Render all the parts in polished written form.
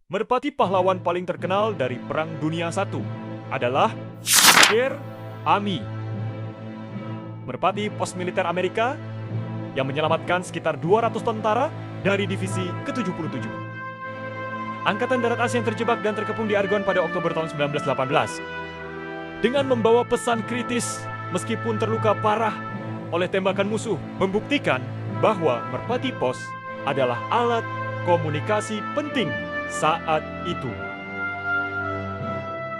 Merpati pahlawan paling terkenal dari Perang Dunia I adalah Sher Ami. Merpati pos militer Amerika yang menyelamatkan sekitar 200 tentara dari divisi ke-77. Angkatan Darat Asia yang terjebak dan terkepung di Argonne pada Oktober tahun 1918. Dengan membawa pesan kritis meskipun terluka parah oleh tembakan musuh, membuktikan bahwa merpati pos adalah alat komunikasi penting saat itu.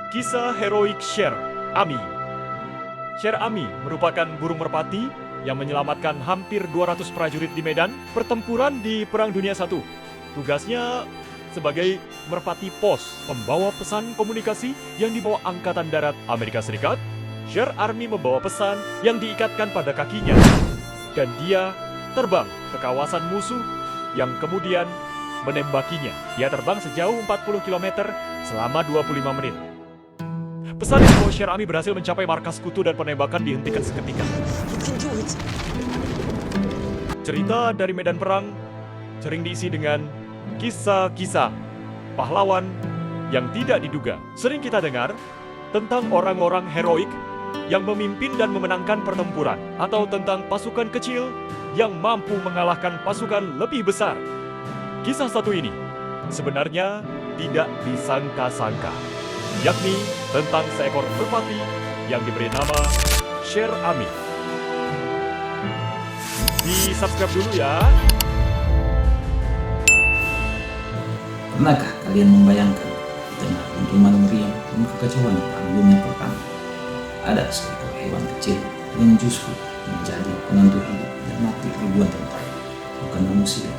Kisah heroik Sher Ami. Sher Ami merupakan burung merpati yang menyelamatkan hampir 200 prajurit di medan pertempuran di Perang Dunia I. Tugasnya sebagai merpati pos, pembawa pesan komunikasi yang dibawa Angkatan Darat Amerika Serikat. Sher Ami membawa pesan yang diikatkan pada kakinya, dan dia terbang ke kawasan musuh yang kemudian menembakinya. Dia terbang sejauh 40 km selama 25 menit. Pesan yang dibawa Sher Ami berhasil mencapai markas sekutu dan penembakan dihentikan seketika. Cerita dari medan perang sering diisi dengan kisah-kisah pahlawan yang tidak diduga. Sering kita dengar tentang orang-orang heroik yang memimpin dan memenangkan pertempuran, atau tentang pasukan kecil yang mampu mengalahkan pasukan lebih besar. Kisah satu ini sebenarnya tidak disangka-sangka, yakni tentang seekor merpati yang diberi nama Sher Ami. Di-subscribe dulu ya. Pernahkah kalian membayangkan di tengah dentuman meriam dan kekacauan Perang Dunia Pertama, ada seekor hewan kecil yang justru menjadi penentu hidup dan mati ribuan tentara? Bukan manusia,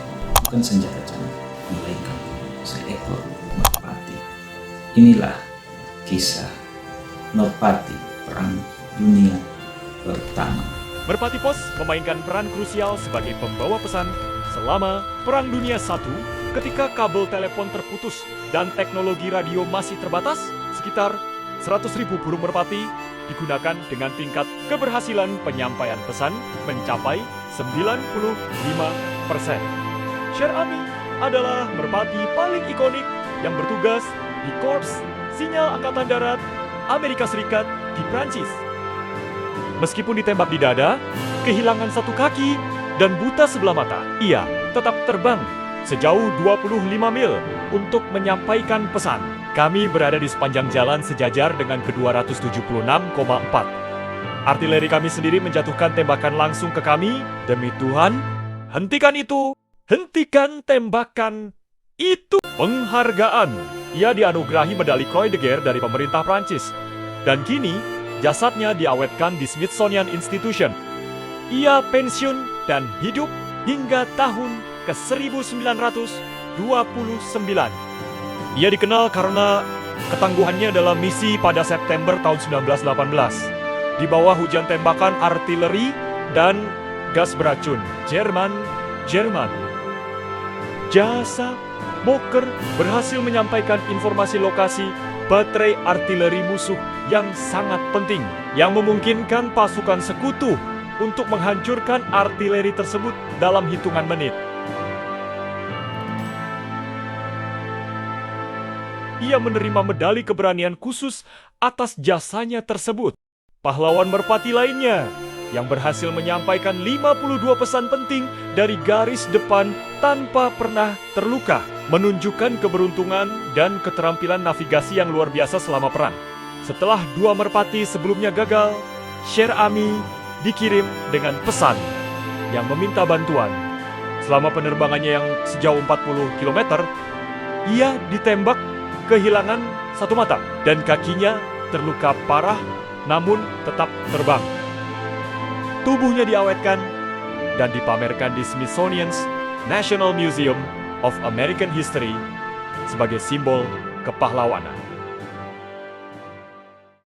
bukan senjata canggih, melainkan seekor merpati. Inilah kisah merpati Perang Dunia Pertama. Merpati pos memainkan peran krusial sebagai pembawa pesan selama Perang Dunia I. Ketika kabel telepon terputus dan teknologi radio masih terbatas, sekitar 100.000 burung merpati digunakan dengan tingkat keberhasilan penyampaian pesan mencapai 95%. Sher Ami adalah merpati paling ikonik yang bertugas di Korps Sinyal Angkatan Darat Amerika Serikat di Prancis. Meskipun ditembak di dada, kehilangan satu kaki, dan buta sebelah mata, ia tetap terbang sejauh 25 mil untuk menyampaikan pesan. Kami berada di sepanjang jalan sejajar dengan ke-276,4. Artileri kami sendiri menjatuhkan tembakan langsung ke kami. Demi Tuhan, hentikan itu! Hentikan tembakan itu! Penghargaan. Ia dianugerahi medali Croix de Guerre dari pemerintah Prancis. Dan kini, jasadnya diawetkan di Smithsonian Institution. Ia pensiun dan hidup hingga tahun ke-1929. Ia dikenal karena ketangguhannya dalam misi pada September tahun 1918. Di bawah hujan tembakan artileri dan gas beracun Jerman. Jasa Moker berhasil menyampaikan informasi lokasi baterai artileri musuh yang sangat penting, yang memungkinkan pasukan sekutu untuk menghancurkan artileri tersebut dalam hitungan menit. Ia menerima medali keberanian khusus atas jasanya tersebut. Pahlawan merpati lainnya yang berhasil menyampaikan 52 pesan penting dari garis depan tanpa pernah terluka, menunjukkan keberuntungan dan keterampilan navigasi yang luar biasa selama perang. Setelah dua merpati sebelumnya gagal, Sher Ami dikirim dengan pesan yang meminta bantuan. Selama penerbangannya yang sejauh 40 km, ia ditembak, kehilangan satu mata, dan kakinya terluka parah namun tetap terbang. Tubuhnya diawetkan dan dipamerkan di Smithsonian's National Museum of American History sebagai simbol kepahlawanan.